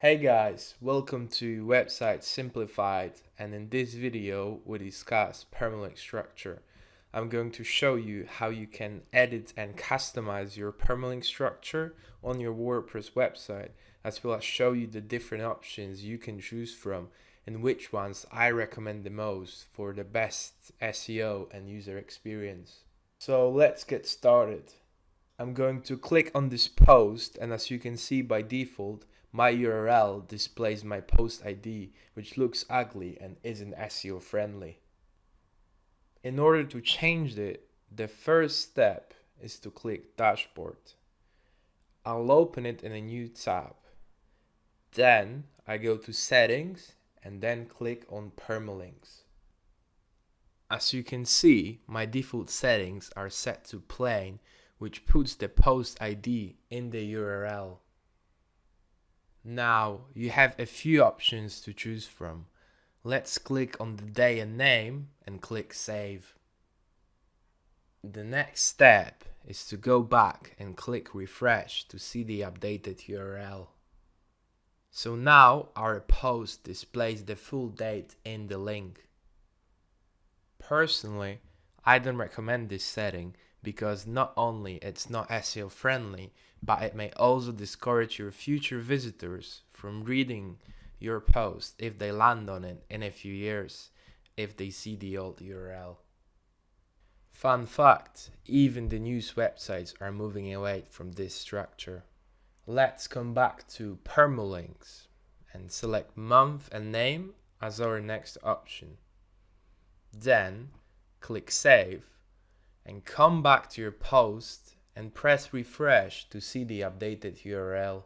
Hey guys, welcome to Website Simplified, and in this video we discuss permalink structure. I'm going to show you how you can edit and customize your permalink structure on your WordPress website, as well as show you the different options you can choose from and which ones I recommend the most for the best SEO and user experience. So let's get started. I'm going to click on this post, and as you can see by default, my URL displays my post ID, which looks ugly and isn't SEO friendly. In order to change it, the first step is to click Dashboard. I'll open it in a new tab. Then I go to Settings and then click on Permalinks. As you can see, my default settings are set to plain, which puts the post ID in the URL. Now you have a few options to choose from. Let's click on the day and name and click Save. The next step is to go back and click Refresh to see the updated URL. So now our post displays the full date in the link. Personally, I don't recommend this setting because not only it's not SEO friendly, but it may also discourage your future visitors from reading your post if they land on it in a few years, if they see the old URL. Fun fact, even the news websites are moving away from this structure. Let's come back to permalinks and select month and name as our next option. Then click Save and come back to your post and press refresh to see the updated URL.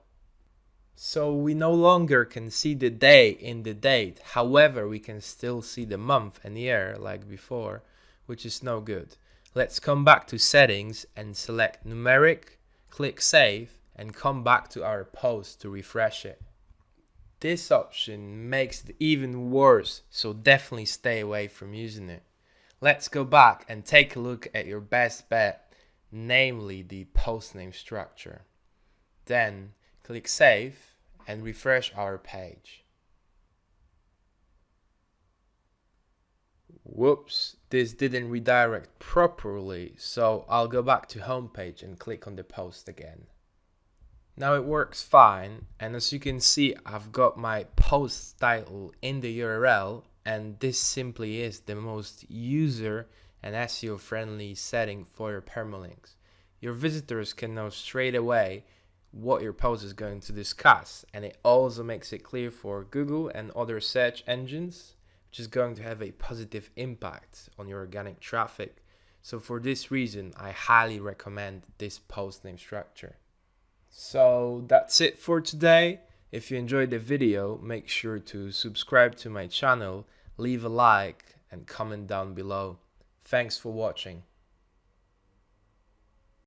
So we no longer can see the day in the date, however we can still see the month and year like before, which is no good. Let's come back to settings and select numeric, click save and come back to our post to refresh it. This option makes it even worse, so definitely stay away from using it. Let's go back and take a look at your best bet, namely the post name structure. Then click Save and refresh our page. Whoops, this didn't redirect properly, so I'll go back to homepage and click on the post again. Now it works fine, and as you can see, I've got my post title in the URL, and this simply is the most user and SEO friendly setting for your permalinks. Your visitors can know straight away what your post is going to discuss, and it also makes it clear for Google and other search engines, which is going to have a positive impact on your organic traffic. So for this reason, I highly recommend this post name structure. So that's it for today. If you enjoyed the video, make sure to subscribe to my channel, leave a like and comment down below. Thanks for watching.